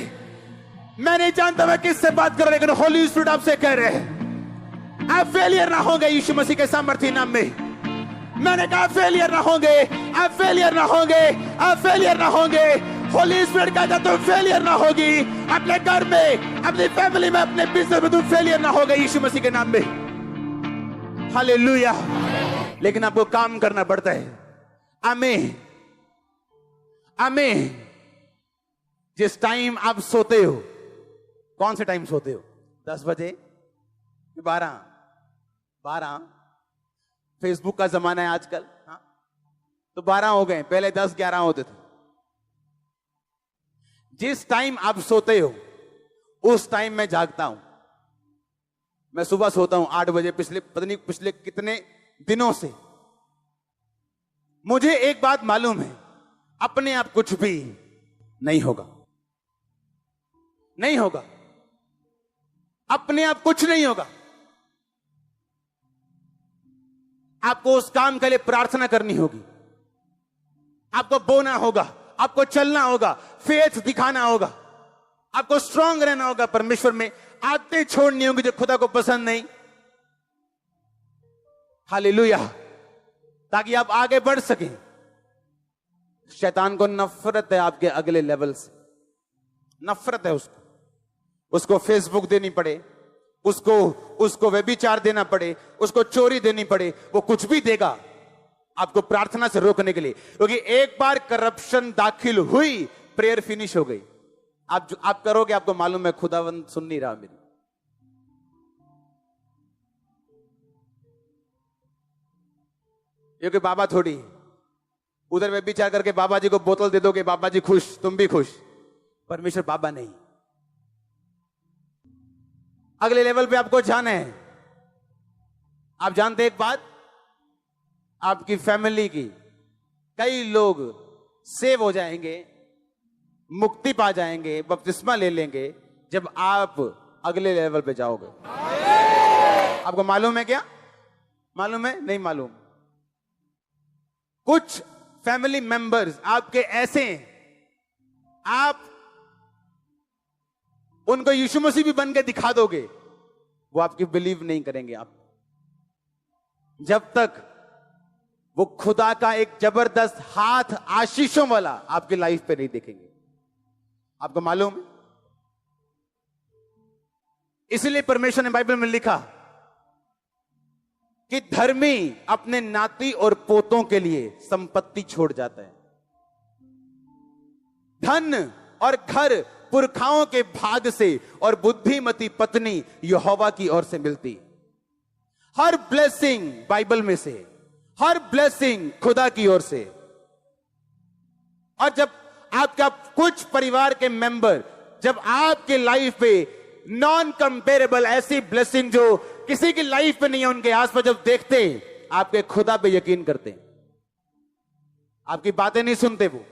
मैं नहीं जानता मैं किससे बात कर रहा, लेकिन होली स्पिरिट आपसे कह रहे हैं आप फेलियर ना होंगे यीशु मसीह के सामर्थ्य नाम में। मैंने कहा फेलियर ना होंगे, आप फेलियर ना होंगे, आप फेलियर ना होंगे। होली स्पिरिट कहता तुम फेलियर ना होगी, अपने घर में, अपनी फैमिली में, अपने बिजनेस में तुम फेलियर ना होगा यीशु मसीह के नाम में। हालेलुया। लेकिन आपको काम करना पड़ता है। आमीन, आमीन। जिस टाइम आप सोते हो, कौन से टाइम सोते हो? 10 बजे, 12? फेसबुक का जमाना है आजकल, हाँ? तो 12 हो गए, पहले 10-11 होते थे। जिस टाइम आप सोते हो उस टाइम मैं जागता हूं। मैं सुबह सोता हूं 8 बजे, पिछले कितने दिनों से। मुझे एक बात मालूम है, अपने आप कुछ भी नहीं होगा, नहीं होगा, अपने आप कुछ नहीं होगा। आपको उस काम के लिए प्रार्थना करनी होगी, आपको बोना होगा, आपको चलना होगा, फेथ दिखाना होगा, आपको स्ट्रांग रहना होगा परमेश्वर में। आदतें छोड़नी होंगी जो खुदा को पसंद नहीं। हालेलुया। ताकि आप आगे बढ़ सकें। शैतान को नफरत है आपके अगले लेवल से, नफरत है उसको फेसबुक देनी पड़े, उसको व्यभिचार देना पड़े, उसको चोरी देनी पड़े, वो कुछ भी देगा आपको प्रार्थना से रोकने के लिए। क्योंकि एक बार करप्शन दाखिल हुई, प्रेयर फिनिश हो गई। आप करोगे, आपको मालूम है खुदावन सुन नहीं रहा मेरी। क्योंकि बाबा थोड़ी उधर व्यभिचार करके बाबा जी को बोतल दे दोगे, बाबा जी खुश, तुम भी खुश। परमेश्वर बाबा नहीं। अगले लेवल पे आपको जाना है। आप जानते एक बात, आपकी फैमिली की कई लोग सेव हो जाएंगे, मुक्ति पा जाएंगे, बपतिस्मा ले लेंगे जब आप अगले लेवल पे जाओगे। आपको मालूम है क्या? मालूम है? नहीं मालूम। कुछ फैमिली मेंबर्स आपके ऐसे हैं, आप उनको यीशु मसीह भी बन के दिखा दोगे, वो आपकी बिलीव नहीं करेंगे। आप जब तक वो खुदा का एक जबरदस्त हाथ आशीषों वाला आपकी लाइफ पे नहीं देखेंगे। आपको मालूम है? इसलिए परमेश्वर ने बाइबल में लिखा कि धर्मी अपने नाती और पोतों के लिए संपत्ति छोड़ जाता है। धन और घर पुरखाओं के भाग से और बुद्धिमती पत्नी यहोवा की ओर से मिलती। हर ब्लेसिंग बाइबल में से, हर ब्लेसिंग खुदा की ओर से। और जब आपका कुछ परिवार के मेंबर जब आपके लाइफ पे नॉन कंपेरेबल ऐसी ब्लेसिंग जो किसी की लाइफ पे नहीं है, उनके आसपास जब देखते हैं, आपके खुदा पे यकीन करते हैं। आपकी बातें नहीं सुनते वो।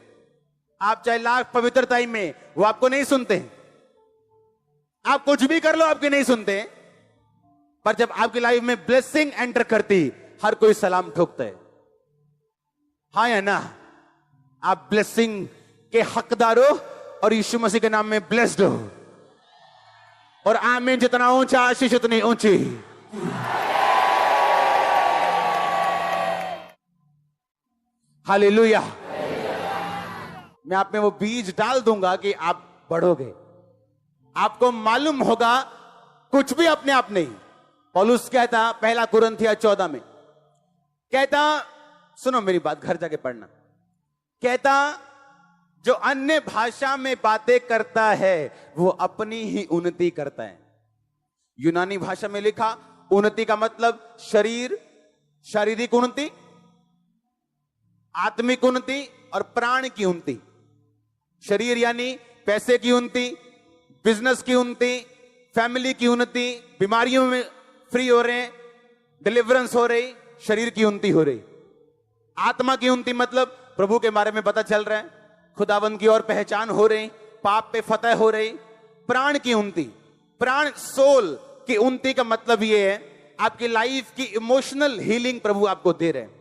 आप चाहे लाख पवित्रताई में, वो आपको नहीं सुनते हैं। आप कुछ भी कर लो, आपके नहीं सुनते हैं। पर जब आपकी लाइफ में ब्लेसिंग एंटर करती, हर कोई सलाम ठोकता है। हाँ या ना? आप ब्लेसिंग के हकदार हो और यीशु मसीह के नाम में ब्लेस्ड हो। और आमीन। जितना ऊंचा आशीष उतनी ऊंची। हालेलुया। मैं आप में वो बीज डाल दूंगा कि आप बढ़ोगे। आपको मालूम होगा कुछ भी अपने आप नहीं। पौलुस कहता, पहला कुरिन्थिया 14 में कहता, सुनो मेरी बात, घर जाके पढ़ना। कहता, जो अन्य भाषा में बातें करता है वो अपनी ही उन्नति करता है। यूनानी भाषा में लिखा, उन्नति का मतलब शरीर, शारीरिक उन्नति, आत्मिक उन्नति और प्राण की उन्नति। शरीर यानी पैसे की उन्नति, बिजनेस की उन्नति, फैमिली की उन्नति, बीमारियों में फ्री हो रहे हैं, डिलीवरेंस हो रही, शरीर की उन्नति हो रही। आत्मा की उन्नति मतलब प्रभु के बारे में पता चल रहा है, खुदावंद की ओर पहचान हो रही, पाप पे फतह हो रही। प्राण की उन्नति, प्राण सोल की उन्नति का मतलब ये है आपकी लाइफ की इमोशनल हीलिंग प्रभु आपको दे रहे हैं।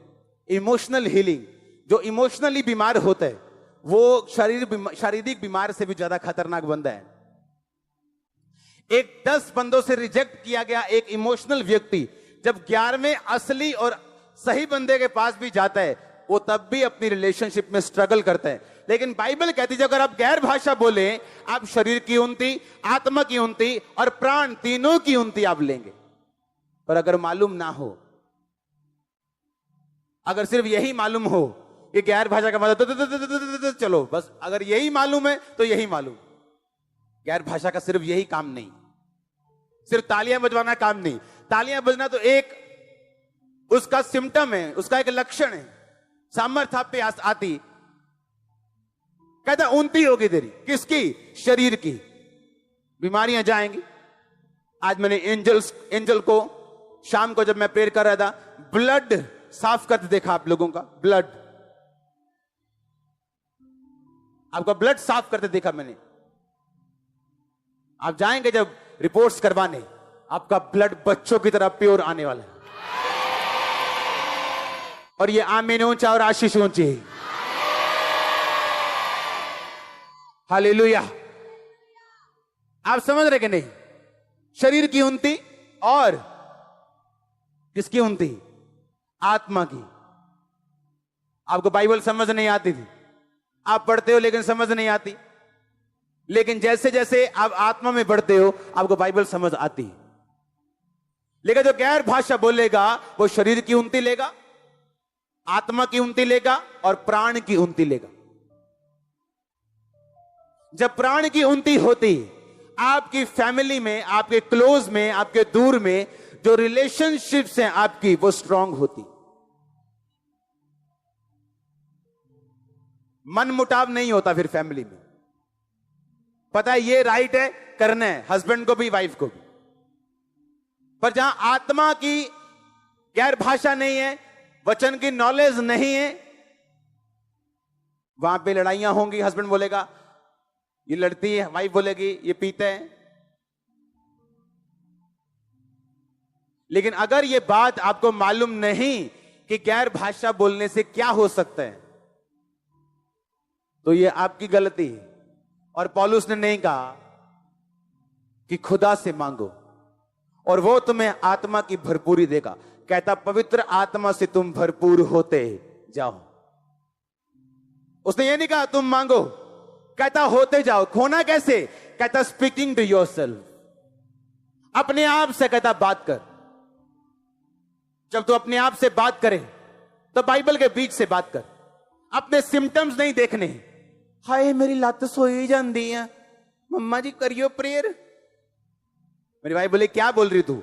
Emotional healing. जो इमोशनली बीमार होता है वो शारीरिक बीमार से भी ज्यादा खतरनाक बंदा है। एक 10 बंदों से रिजेक्ट किया गया एक इमोशनल व्यक्ति जब 11वें असली और सही बंदे के पास भी जाता है, वो तब भी अपनी रिलेशनशिप में स्ट्रगल करता है। लेकिन बाइबल कहती है अगर आप गैर भाषा बोले, आप शरीर की उन्नति, आत्मा की उन्नति और प्राण तीनों की उन्नति आप लेंगे। पर अगर मालूम ना हो, अगर सिर्फ यही मालूम हो कि गैर भाषा का मतलब चलो बस, अगर यही मालूम है तो यही मालूम। गैर भाषा का सिर्फ यही काम नहीं, सिर्फ तालियां बजवाना काम नहीं। तालियां बजना तो एक उसका सिम्टम है, उसका एक लक्षण है। सामर्थ्य आप पे आती, कहता उन्नति होगी तेरी, किसकी? शरीर की। बीमारियां जाएंगी। आज मैंने एंजल को शाम को जब मैं प्रेयर कर रहा था, ब्लड साफ करते देखा आप लोगों का, ब्लड, आपका ब्लड साफ करते देखा मैंने। आप जाएंगे जब रिपोर्ट्स करवाने, आपका ब्लड बच्चों की तरह प्योर आने वाला है। और ये आमीन ऊंचा और आशीष ऊंची। हालेलुया। आप समझ रहे कि नहीं? शरीर की उन्नति और किसकी उन्नति? आत्मा की। आपको बाइबल समझ नहीं आती थी, आप पढ़ते हो लेकिन समझ नहीं आती। लेकिन जैसे जैसे आप आत्मा में बढ़ते हो, आपको बाइबल समझ आती है। लेकिन जो गैर भाषा बोलेगा वो शरीर की उन्नति लेगा, आत्मा की उन्नति लेगा और प्राण की उन्नति लेगा। जब प्राण की उन्नति होती, आपकी फैमिली में, आपके क्लोज में, आपके दूर में जो रिलेशनशिप्स हैं आपकी, वो स्ट्रांग होती। मन मुटाव नहीं होता फिर फैमिली में। पता है ये राइट है, करना है, हस्बैंड को भी वाइफ को भी। पर जहां आत्मा की गैर भाषा नहीं है, वचन की नॉलेज नहीं है, वहां पे लड़ाइयां होंगी। हस्बैंड बोलेगा ये लड़ती है, वाइफ बोलेगी ये पीते हैं। लेकिन अगर ये बात आपको मालूम नहीं कि गैर भाषा बोलने से क्या हो सकता है, तो ये आपकी गलती है। और पौलुस ने नहीं कहा कि खुदा से मांगो और वो तुम्हें आत्मा की भरपूरी देगा। कहता पवित्र आत्मा से तुम भरपूर होते जाओ। उसने ये नहीं कहा तुम मांगो, कहता होते जाओ। खोना कैसे? कहता स्पीकिंग टू योरसेल्फ, अपने आप से। कहता बात कर। जब तू अपने आप से बात करे तो बाइबल के बीच से बात कर। अपने सिम्टम्स नहीं देखने। हाय मेरी लत सोई जाती है, मम्मा जी करियो प्रेयर। मेरी भाई बोले क्या बोल रही तू?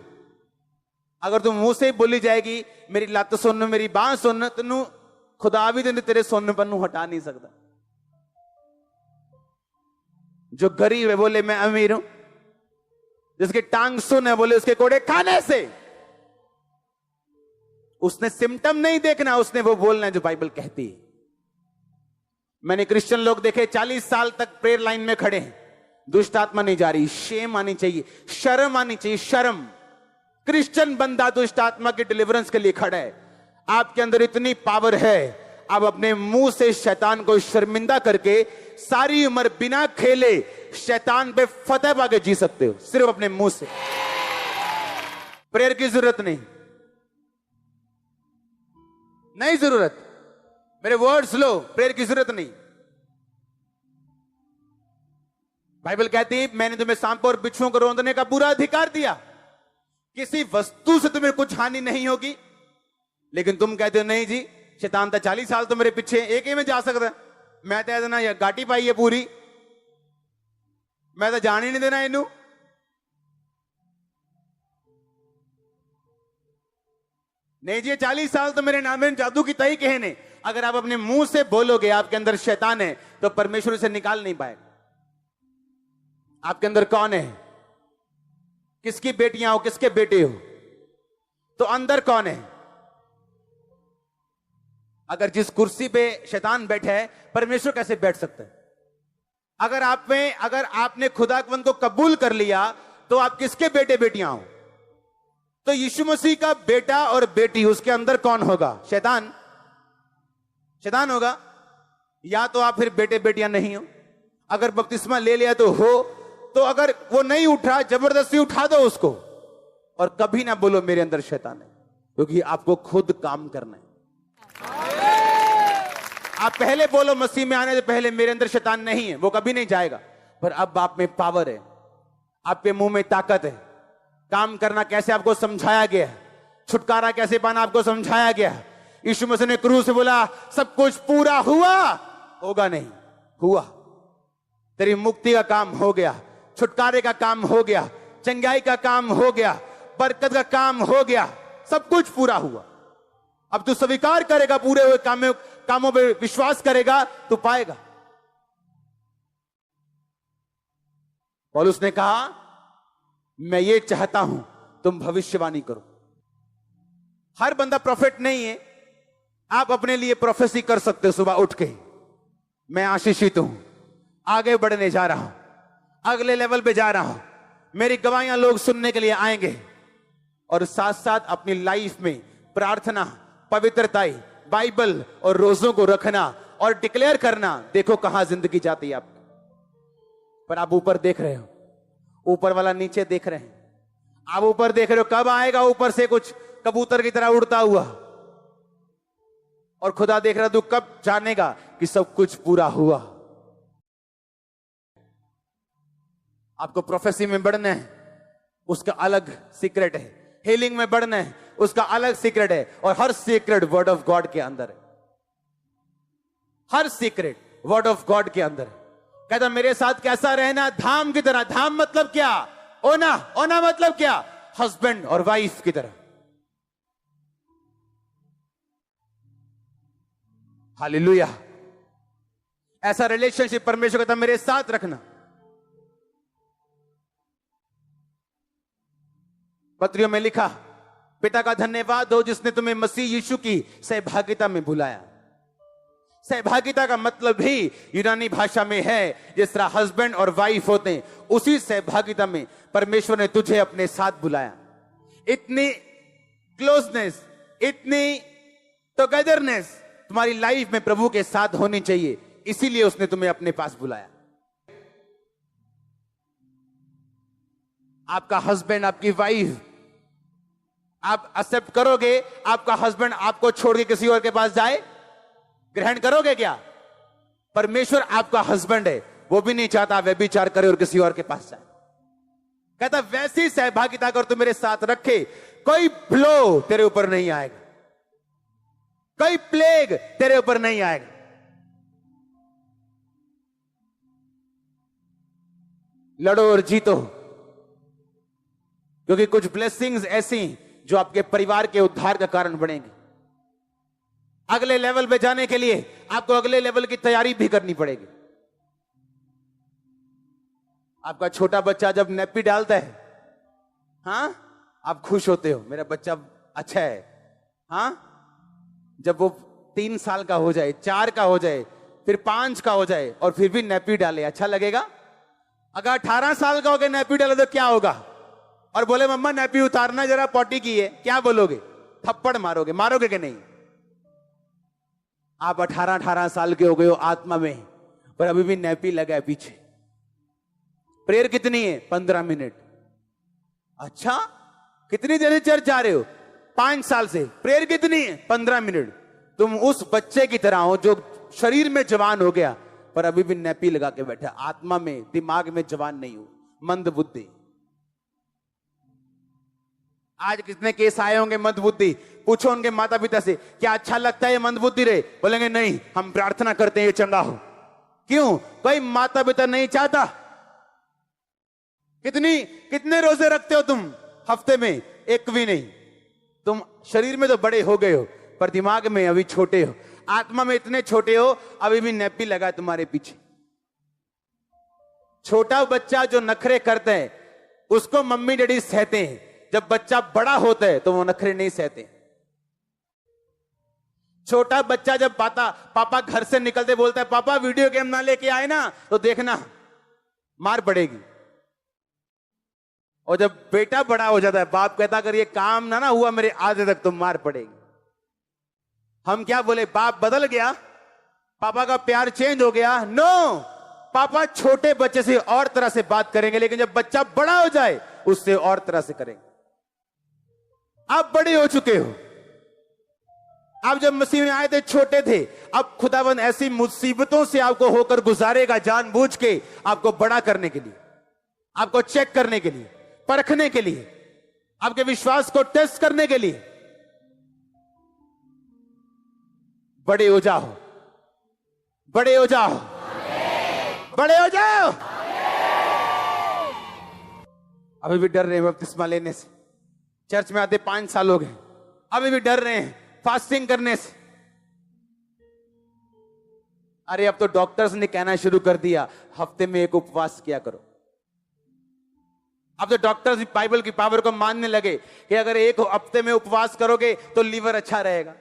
अगर तू मुंह से बोली जाएगी मेरी लत सुन, मेरी बांह सुन, तेनू खुदा भी तेरे सुनपन नू हटा नहीं सकता। जो गरीब है बोले मैं अमीर हूं, जिसकी टांग सुन है बोले उसके कोड़े खाने से। उसने सिम्टम नहीं देखना, उसने वो बोलना है जो बाइबल कहती है। मैंने क्रिश्चियन लोग देखे 40 साल तक प्रेयर लाइन में खड़े हैं, दुष्ट आत्मा नहीं जा रही। शेम आनी चाहिए, शर्म आनी चाहिए, शर्म। क्रिश्चियन बंदा दुष्ट आत्मा की डिलीवरेंस के लिए खड़ा है। आपके अंदर इतनी पावर है, आप अपने मुंह से शैतान को शर्मिंदा करके सारी उम्र बिना खेले शैतान पे फतेह पाके जी सकते हो, सिर्फ अपने मुंह से। प्रेयर की जरूरत नहीं, नहीं जरूरत। मेरे वर्ड्स लो, प्रेयर की जरूरत नहीं। बाइबल कहती है मैंने तुम्हें सांपों और बिच्छुओं को रौंदने का पूरा अधिकार दिया। किसी वस्तु से तुम्हें कुछ हानि नहीं होगी। लेकिन तुम कहते हो नहीं जी, शैतान तो 40 साल तो मेरे पीछे एक ही में जा सकता है, मैं तो देना या गाटी पाई है पूरी, मैं तो जान ही नहीं देना इनू। नहीं जी 40 साल तो मेरे नाम में जादू की तई कहे ने। अगर आप अपने मुंह से बोलोगे आपके अंदर शैतान है, तो परमेश्वर इसे निकाल नहीं पाएगा। आपके अंदर कौन है? किसकी बेटियां हो, किसके बेटे हो, तो अंदर कौन है? अगर जिस कुर्सी पे शैतान बैठा है, परमेश्वर कैसे बैठ सकता है? अगर आपने खुदावंद को कबूल कर लिया, तो आप किसके बेटे बेटियां हो? तो यीशु मसीह का बेटा और बेटी, उसके अंदर कौन होगा? शैतान। शैतान होगा। या तो आप फिर बेटे बेटियां नहीं हो। अगर बपतिस्मा ले लिया तो हो, तो अगर वो नहीं उठा, जबरदस्ती उठा दो उसको। और कभी ना बोलो मेरे अंदर शैतान है, क्योंकि आपको खुद काम करना है। आप पहले बोलो मसीह में आने से पहले मेरे अंदर शैतान नहीं है, वो कभी नहीं जाएगा। पर अब आप में पावर है, आपके मुंह में ताकत है। काम करना कैसे आपको समझाया गया है, छुटकारा कैसे पाना आपको समझाया गया है। यीशु मसीह ने क्रूस से बोला सब कुछ पूरा हुआ, होगा नहीं, हुआ। तेरी मुक्ति का काम हो गया, छुटकारे का काम हो गया, चंगाई का काम हो गया, बरकत का काम हो गया, सब कुछ पूरा हुआ। अब तू स्वीकार करेगा, पूरे हुए कामों पे विश्वास करेगा, तू पाएगा। पौलुस ने कहा मैं ये चाहता हूं तुम भविष्यवाणी करो। हर बंदा प्रोफेट नहीं है। आप अपने लिए प्रोफेसी कर सकते हो सुबह उठ के, मैं आशीषित हूं, आगे बढ़ने जा रहा हूं, अगले लेवल पे जा रहा हूं, मेरी गवाहियां लोग सुनने के लिए आएंगे। और साथ साथ अपनी लाइफ में प्रार्थना, पवित्रता, बाइबल और रोजों को रखना और डिक्लेयर करना। देखो कहां जिंदगी जाती है आपकी। पर आप ऊपर देख रहे हो, ऊपर वाला नीचे देख रहे हैं। आप ऊपर देख रहे हो, कब आएगा ऊपर से कुछ कबूतर की तरह उड़ता हुआ, और खुदा देख रहा तू कब जानेगा कि सब कुछ पूरा हुआ। आपको प्रोफेसी में बढ़ना है, उसका अलग सीक्रेट है। हीलिंग में बढ़ना है, उसका अलग सीक्रेट है। और हर सीक्रेट वर्ड ऑफ गॉड के अंदर है। हर सीक्रेट वर्ड ऑफ गॉड के अंदर है। कहता मेरे साथ कैसा रहना, धाम की तरह। धाम मतलब क्या? ओना। ओना मतलब क्या? हस्बैंड और वाइफ की तरह। हालेलुया। ऐसा रिलेशनशिप परमेश्वर कहता मेरे साथ रखना। पत्रियों में लिखा, पिता का धन्यवाद हो जिसने तुम्हें मसीह यीशु की सहभागिता में बुलाया। सहभागिता का मतलब भी यूनानी भाषा में है, जिस तरह हस्बैंड और वाइफ होते हैं, उसी सहभागिता में परमेश्वर ने तुझे अपने साथ बुलाया। इतनी क्लोजनेस, इतनी टुगेदरनेस तुम्हारी लाइफ में प्रभु के साथ होनी चाहिए, इसीलिए उसने तुम्हें अपने पास बुलाया। आपका हस्बैंड, आपकी वाइफ, आप एक्सेप्ट करोगे आपका हस्बैंड आपको छोड़ के किसी और के पास जाए? ग्रहण करोगे क्या? परमेश्वर आपका हस्बैंड है, वो भी नहीं चाहता व्यभिचार करे और किसी और के पास जाए। कहता वैसी सहभागिता कर तू मेरे साथ रखे, कोई ब्लो तेरे ऊपर नहीं आएगा, कोई प्लेग तेरे ऊपर नहीं आएगा। लड़ो और जीतो, क्योंकि कुछ ब्लेसिंग्स ऐसी जो आपके परिवार के उद्धार का कारण बनेंगे। अगले लेवल पे जाने के लिए आपको अगले लेवल की तैयारी भी करनी पड़ेगी। आपका छोटा बच्चा जब नैपी डालता है, हाँ, आप खुश होते हो, मेरा बच्चा अच्छा है। हाँ, जब वो 3 साल का हो जाए, 4 का हो जाए, फिर 5 का हो जाए और फिर भी नैपी डाले, अच्छा लगेगा? अगर 18 साल का हो गया नैपी डाले तो क्या होगा? और बोले मम्मा नैपी उतारना जरा, पॉटी की है, क्या बोलोगे? थप्पड़ मारोगे? मारोगे कि नहीं? आप 18 साल के हो गए हो आत्मा में, पर अभी भी नैपी लगा है पीछे। प्रेयर कितनी है? 15 मिनट। अच्छा, कितनी देर से चर्च जा रहे हो? 5 साल से। प्रेयर कितनी है? 15 मिनट। तुम उस बच्चे की तरह हो जो शरीर में जवान हो गया पर अभी भी नैपी लगा के बैठा, आत्मा में, दिमाग में जवान नहीं हो, मंद बुद्धि। आज कितने केस आए होंगे मंद बुद्धि? पूछो उनके माता पिता से, क्या अच्छा लगता है ये मंद बुद्धि रे? बोलेंगे नहीं, हम प्रार्थना करते हैं ये चंगा हो। क्यों? कोई माता पिता नहीं चाहता। कितने रोजे रखते हो तुम हफ्ते में? एक भी नहीं। तुम शरीर में तो बड़े हो गए हो पर दिमाग में अभी छोटे हो, आत्मा में इतने छोटे हो, अभी भी नैपी लगा है तुम्हारे पीछे। छोटा बच्चा जो नखरे करते हैं उसको मम्मी डैडी सहते हैं, जब बच्चा बड़ा होता है तो वो नखरे नहीं सहते। छोटा बच्चा जब पापा घर से निकलते बोलता है पापा वीडियो गेम ना लेके आए ना, तो देखना मार पड़ेगी। और जब बेटा बड़ा हो जाता है बाप कहता अगर ये काम ना हुआ मेरे आधे तक तो मार पड़ेगी। हम क्या बोले? बाप बदल गया, पापा का प्यार चेंज हो गया? नो, पापा छोटे बच्चे से और तरह से बात करेंगे, लेकिन जब बच्चा बड़ा हो जाए उससे और तरह से करेंगे। आप बड़े हो चुके हो, आप जब मसीह में आए थे छोटे थे, अब खुदावन ऐसी मुसीबतों से आपको होकर गुजारेगा जानबूझ के, आपको बड़ा करने के लिए, आपको चेक करने के लिए, परखने के लिए, आपके विश्वास को टेस्ट करने के लिए। बड़े हो जाओ, बड़े हो जाओ, बड़े हो जाओ। अभी भी डर रहे हैं बपतिस्मा लेने से। चर्च में आते 5 साल हो गए, अभी भी डर रहे हैं फास्टिंग करने से। अरे अब तो डॉक्टर्स ने कहना शुरू कर दिया हफ्ते में 1 उपवास किया करो। अब तो डॉक्टर्स भी बाइबल की पावर को मानने लगे कि अगर 1 हफ्ते में उपवास करोगे तो लीवर अच्छा रहेगा।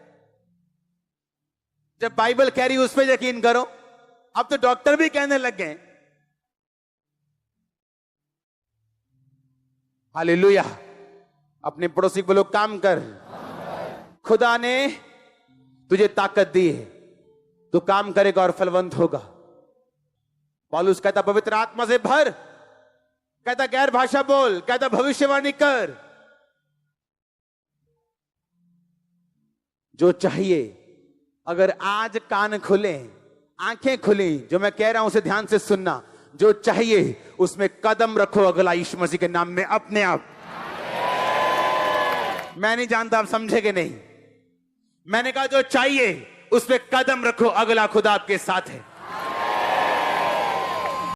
जब बाइबल कह रही उस पर यकीन करो। अब तो डॉक्टर भी कहने लग गए। हालेलुया। अपने पड़ोसी को बोलो काम कर, खुदा ने तुझे ताकत दी है, तू काम करेगा और फलवंत होगा। पौलुस कहता पवित्र आत्मा से भर, कहता गैर भाषा बोल, कहता भविष्यवाणी कर। जो चाहिए, अगर आज कान खुले, आंखें खुली, जो मैं कह रहा हूं उसे ध्यान से सुनना। जो चाहिए उसमें कदम रखो अगला यीशु मसीह के नाम में अपने आप। मैं नहीं जानता आप समझे कि नहीं। मैंने कहा जो चाहिए उस पे कदम रखो, अगला खुदा आपके साथ है।